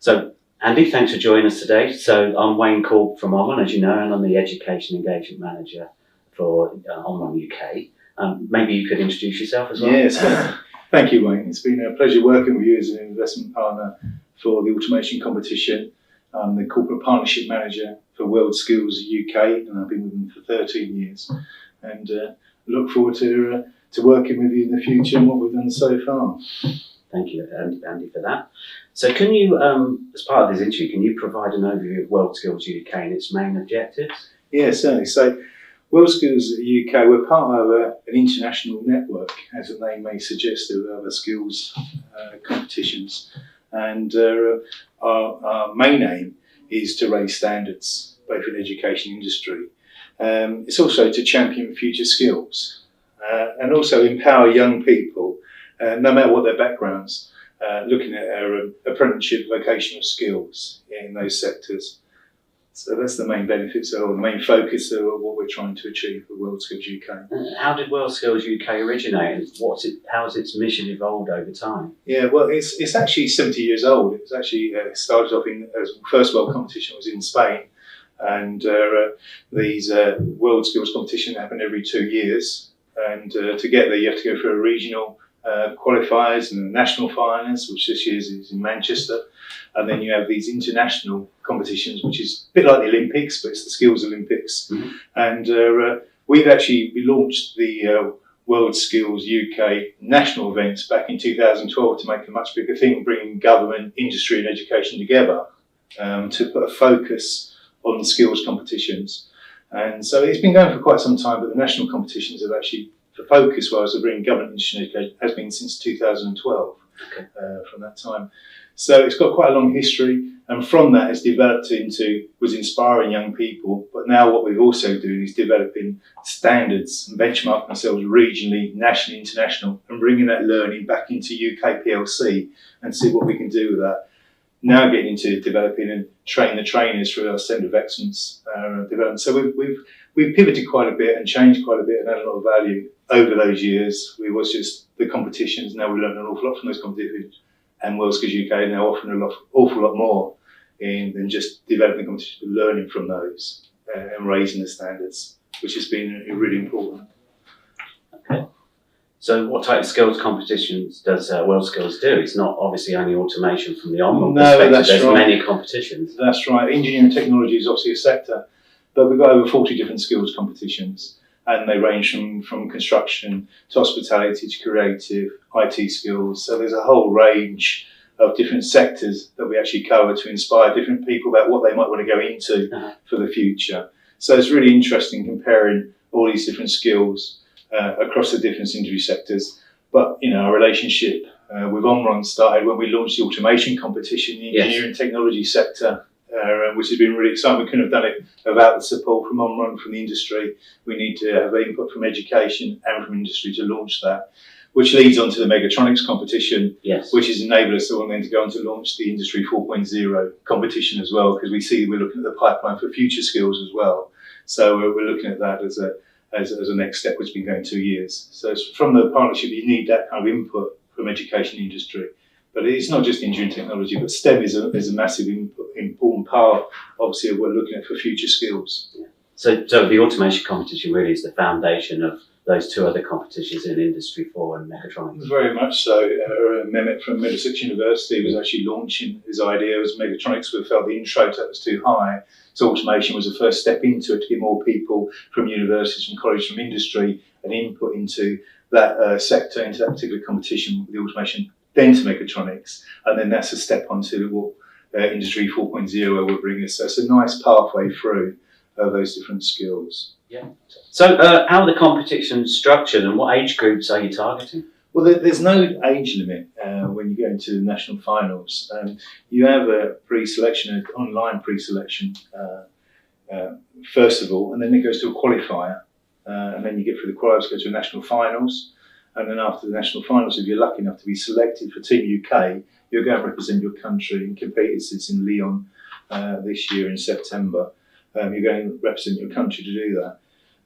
So, Andy, thanks for joining us today. So, I'm Wayne Corp from OMRON, as you know, and I'm the Education Engagement Manager for OMRON UK. Maybe you could introduce yourself as well? Yes, thank you, Wayne. It's been a pleasure working with you as an investment partner for the automation competition. I'm the Corporate Partnership Manager for WorldSkills UK, and I've been with them for 13 years. And look forward to working with you in the future and what we've done so far. Thank you, Andy, for that. So can you, as part of this interview, can you provide an overview of WorldSkills UK and its main objectives? Yeah, certainly. So WorldSkills UK, we're part of an international network, as the name may suggest, of other skills competitions. And our main aim is to raise standards, both in the education industry. It's also to champion future skills and also empower young people, no matter what their backgrounds, looking at our apprenticeship vocational skills in those sectors. So that's the main benefits or the main focus of what we're trying to achieve with WorldSkills UK. How did WorldSkills UK originate and how has its mission evolved over time? Yeah, well, it's actually 70 years old. It was actually started off as first world competition was in Spain, and these WorldSkills competition happen every 2 years. And to get there, you have to go through a regional qualifiers and the national finals, which this year is in Manchester. And then you have these international competitions, which is a bit like the Olympics, but it's the Skills Olympics. Mm-hmm. And we launched the WorldSkills UK national events back in 2012 to make a much bigger thing, bringing government, industry and education together to put a focus on the skills competitions. And so it's been going for quite some time, but the national competitions have actually, the focus was to bring government, industry and education has been since 2012, okay. From that time. So it's got quite a long history, and from that it's developed was inspiring young people, but now what we've also doing is developing standards and benchmarking ourselves regionally, nationally, international, and bringing that learning back into UK PLC and see what we can do with that. Now getting into developing and train the trainers through our Centre of Excellence development. So we've pivoted quite a bit and changed quite a bit and had a lot of value over those years. We was just the competitions, now we learned an awful lot from those competitions. And WorldSkills UK now offering an awful lot more than just developing competitions, but learning from those and raising the standards, which has been really important. Okay. So what type of skills competitions does WorldSkills do? It's not obviously only automation from the OMRON perspective. There's right. Many competitions. That's right. Engineering and technology is obviously a sector, but we've got over 40 different skills competitions. And they range from construction to hospitality to creative, IT skills. So there's a whole range of different sectors that we actually cover to inspire different people about what they might want to go into for the future. So it's really interesting comparing all these different skills across the different industry sectors. But our relationship with OMRON started when we launched the automation competition in the engineering and technology sector. Which has been really exciting. We couldn't have done it without the support from OMRON, from the industry. We need to have input from education and from industry to launch that, which leads on to the Mechatronics competition, which has enabled us all then to go on to launch the Industry 4.0 competition as well, because we see we're looking at the pipeline for future skills as well. So we're looking at that as a next step, which has been going 2 years. So it's from the partnership, you need that kind of input from education industry. But it's not just engineering technology, but STEM is a massive important part, obviously, of what we're looking at for future skills. Yeah. So the automation competition really is the foundation of those two other competitions in Industry 4 and Mechatronics. Very much so. Mehmet from Middlesex University was actually launching his idea as Mechatronics. We felt the intro to that was too high. So automation was the first step into it to get more people from universities, from colleges, from industry, and input into that sector, into that particular competition with the automation. Then to Mechatronics, and then that's a step onto what Industry 4.0 will bring us. So it's a nice pathway through those different skills. Yeah. So how are the competitions structured and what age groups are you targeting? Well, there's no age limit when you go into the national finals. You have a pre-selection, an online pre-selection, first of all, and then it goes to a qualifier, and then you get through the qualifiers, go to a national finals. And then after the national finals, if you're lucky enough to be selected for Team UK, you'll go and represent your country and compete. It's in Lyon this year in September. You're going to represent your country to do that.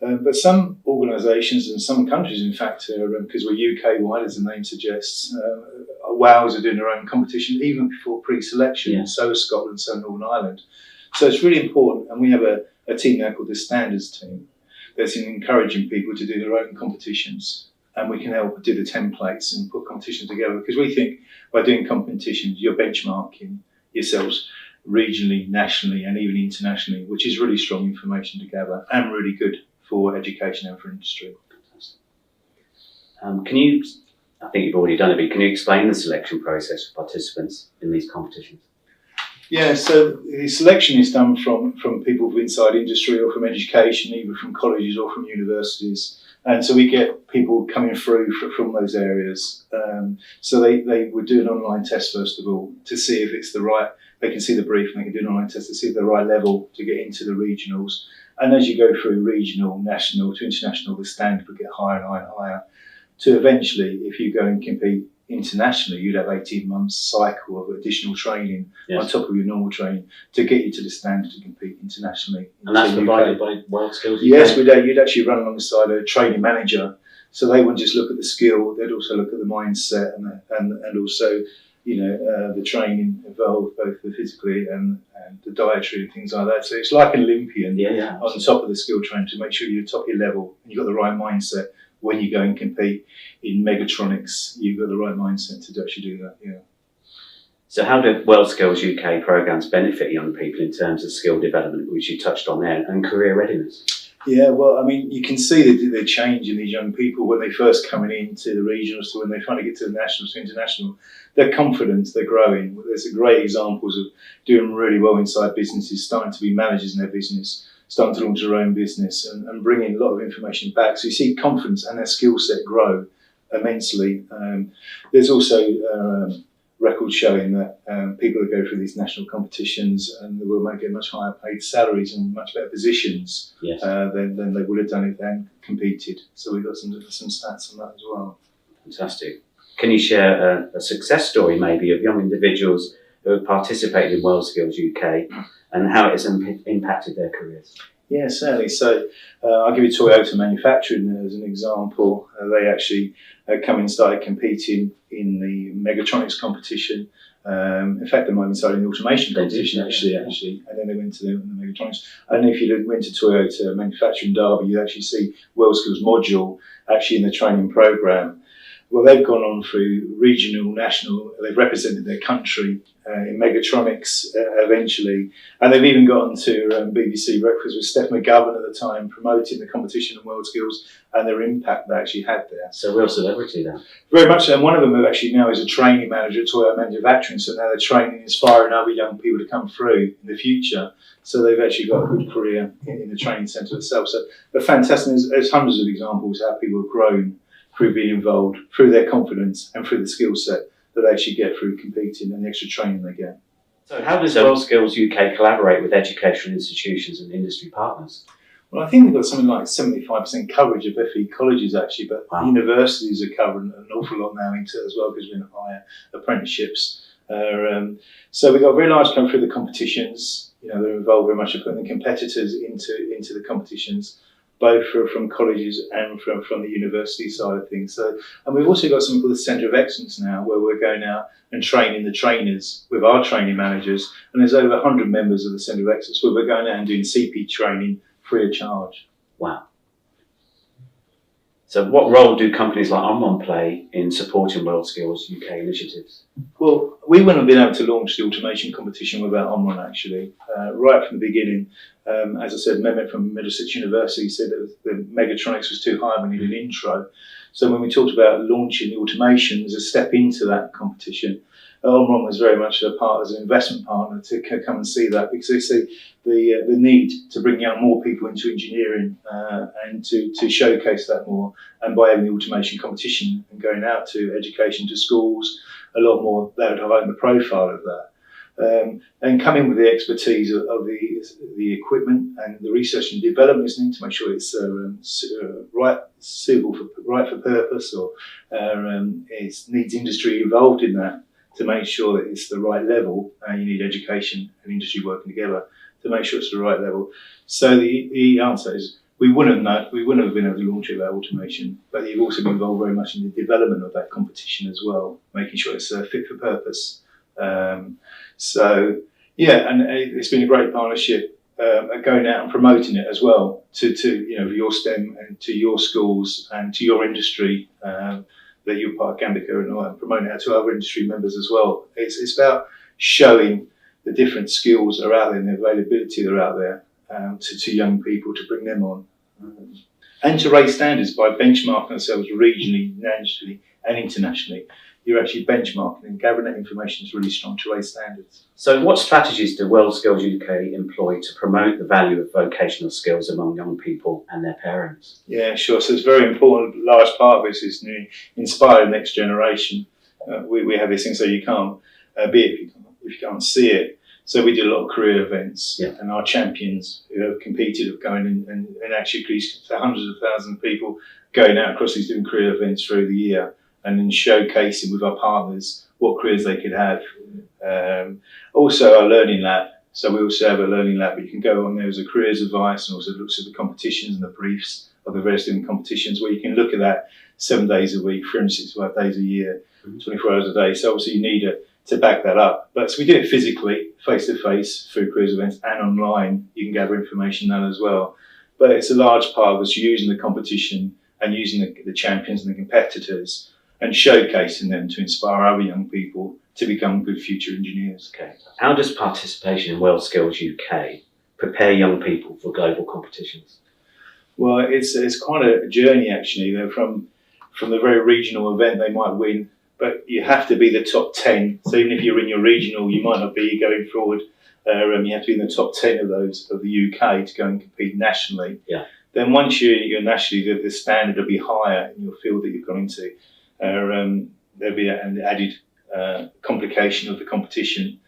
But some organisations and some countries, in fact, because we're UK-wide, as the name suggests, Wales are doing their own competition even before pre-selection, and so is Scotland, so Northern Ireland. So it's really important, and we have a team now called the Standards Team that's encouraging people to do their own competitions, and we can help do the templates and put competitions together, because we think by doing competitions, you're benchmarking yourselves regionally, nationally, and even internationally, which is really strong information to gather and really good for education and for industry. Can you, I think you've already done it, but can you explain the selection process for participants in these competitions? Yeah, so the selection is done from people from inside industry or from education, either from colleges or from universities. And so we get people coming through from those areas. So they would do an online test, first of all, to see if it's the right, they can see the brief and they can do an online test to see if they're the right level to get into the regionals. And as you go through regional, national to international, the standard would get higher and higher and higher. To eventually, if you go and compete internationally, you'd have 18 months cycle of additional training on top of your normal training to get you to the standard to compete internationally. And that's provided by WorldSkills UK? Yes, you'd actually run alongside a training manager, so they wouldn't just look at the skill, they'd also look at the mindset and also, you know, the training involved, both the physically and the dietary and things like that. So it's like an Olympian on top of the skill training to make sure you're top of your level and you've got the right mindset. When you go and compete in megatronics, you've got the right mindset to actually do that. Yeah. So how do WorldSkills UK programmes benefit young people in terms of skill development, which you touched on there, and career readiness? Yeah, well, I mean, you can see the change in these young people when they first coming into the regionals to when they finally get to the nationals to international. Their confidence, they're growing. There's great examples of doing really well inside businesses, starting to be managers in their business, starting to launch their own business and bringing a lot of information back. So you see confidence and their skill set grow immensely. There's also records showing that people that go through these national competitions and they will get much higher paid salaries and much better positions than they would have done if they hadn't competed. So we've got some stats on that as well. Fantastic. Can you share a success story maybe of young individuals who have participated in WorldSkills UK and how it has impacted their careers? Yeah, certainly. So I'll give you Toyota Manufacturing as an example. They actually come and started competing in the megatronics competition. In fact, they might have started in the automation competition actually, and then they went to the megatronics. And if you went to Toyota Manufacturing Derby, you actually see WorldSkills module actually in the training program. Well, they've gone on through regional, national, they've represented their country in megatronics eventually, and they've even gotten to BBC Breakfast with Steph McGovern at the time, promoting the competition in WorldSkills and their impact they actually had there. So real celebrity then? Very much so, and one of them actually now is a training manager at Toyota Manufacturing, so now they're training, inspiring other young people to come through in the future. So they've actually got a good career in the training centre itself. So they're fantastic. There's hundreds of examples of how people have grown through being involved, through their confidence and through the skill set that they actually get through competing and the extra training they get. So how does WorldSkills UK collaborate with educational institutions and industry partners? Well, I think they've got something like 75% coverage of FE colleges actually, but universities are covering an awful lot now into it as well because we're going to hire apprenticeships. So we've got very large come through the competitions. You know, they're involved very much in putting the competitors into the competitions, both from colleges and from the university side of things. So, and we've also got something called the Centre of Excellence now, where we're going out and training the trainers with our training managers. And there's over 100 members of the Centre of Excellence where we're going out and doing CP training free of charge. Wow. So what role do companies like OMRON play in supporting WorldSkills UK initiatives? Well, we wouldn't have been able to launch the automation competition without OMRON actually. Right from the beginning, as I said, Mehmet from Middlesex University said that the megatronics was too high, we needed an intro. So when we talked about launching the automation as a step into that competition, OMRON was very much a part as an investment partner to come and see that, because they see the need to bring more people into engineering and to showcase that more. And by having the automation competition and going out to education, to schools, a lot more, that would heighten the profile of that. And coming with the expertise of the equipment and the research and development is needed to make sure it's right for purpose, or it needs industry involved in that to make sure that it's the right level. You need education and industry working together to make sure it's the right level. So the answer is we wouldn't have been able to launch it without automation. But you've also been involved very much in the development of that competition as well, making sure it's fit for purpose. So yeah, and it's been a great partnership, going out and promoting it as well to your STEM and to your schools and to your industry, that you're part of Gambica, and promoting it to other industry members as well. It's about showing the different skills that are out there and the availability that are out there, to young people, to bring them on, and to raise standards by benchmarking ourselves regionally, nationally and internationally. You're actually benchmarking and gathering that information is really strong to raise standards. So what strategies do WorldSkills UK employ to promote the value of vocational skills among young people and their parents? Yeah, sure. So it's very important. A large part of this is to inspire the next generation. We have this thing, so you can't be it if you can't see it. So we do a lot of career events, and our champions who have competed have gone in and actually increased to hundreds of thousands of people going out across these different career events through the year, and then showcasing with our partners what careers they could have. Also our learning lab. So we also have a learning lab, but you can go on there as a careers advice, and also looks at the competitions and the briefs of the various different competitions, where you can look at that 7 days a week, 365 days a year, 24 hours a day. So obviously you need to back that up. But so we do it physically, face to face, through careers events, and online. You can gather information on that as well. But it's a large part of us using the competition and using the champions and the competitors and showcasing them to inspire other young people to become good future engineers. Okay. How does participation in WorldSkills UK prepare young people for global competitions? Well, it's quite a journey actually. They're from the very regional event they might win, but you have to be the top 10. So even if you're in your regional, you might not be going forward. You have to be in the top 10 of those of the UK to go and compete nationally. Yeah. Then once you're nationally, the standard will be higher in your field that you've gone into. There'll be an added complication of the competition.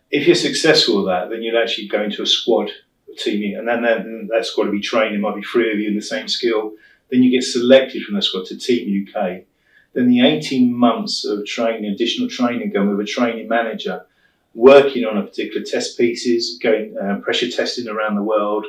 If you're successful at that, then you'll actually go into a squad of teaming, and then that squad will be trained. There might be 3 of you in the same skill. Then you get selected from the squad to Team UK. Then the 18 months of training, additional training, going with a training manager, working on a particular test pieces, going pressure testing around the world,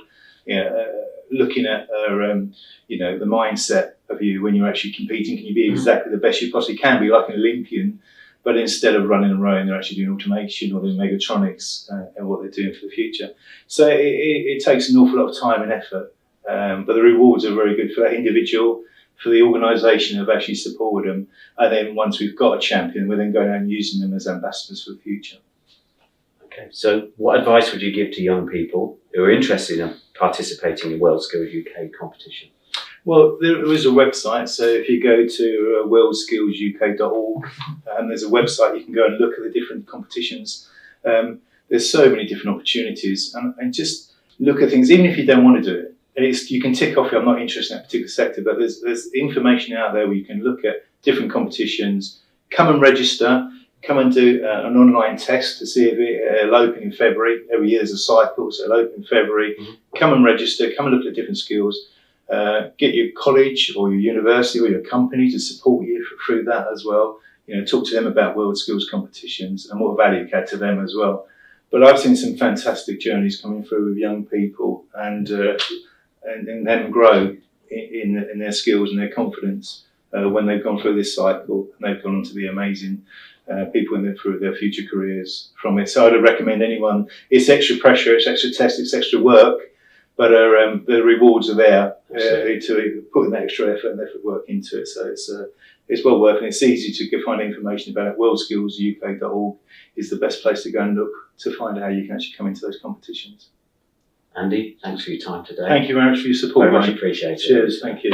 looking at the mindset of you when you're actually competing. Can you be exactly the best you possibly can be, like an Olympian? But instead of running and rowing, they're actually doing automation or doing mechatronics and what they're doing for the future. So it takes an awful lot of time and effort, but the rewards are very good for that individual, for the organisation who have actually supported them. And then once we've got a champion, we're then going out and using them as ambassadors for the future. Okay, so what advice would you give to young people who are interested in participating in WorldSkills UK competition? Well, there is a website, so if you go to WorldSkillsUK.org, there's a website, you can go and look at the different competitions. There's so many different opportunities, and just look at things, even if you don't want to do it. You can tick off, I'm not interested in that particular sector, but there's information out there where you can look at different competitions. Come and register, come and do an online test to see if it'll open in February. Every year there's a cycle, so it'll open in February. Come and register, come and look at different skills. Get your college or your university or your company to support you through that as well. Talk to them about WorldSkills competitions and what value it had to them as well. But I've seen some fantastic journeys coming through with young people and them grow in their skills and their confidence when they've gone through this cycle, and they've gone on to be amazing people through their future careers from it. So I'd recommend anyone. It's extra pressure, it's extra test, it's extra work, but the rewards are there to put in that extra effort and effort work into it. So it's well worth it. It's easy to find information about it. WorldSkillsUK.org is the best place to go and look to find out how you can actually come into those competitions. Andy, thanks for your time today. Thank you very much for your support. Very much appreciated. Cheers, thank you.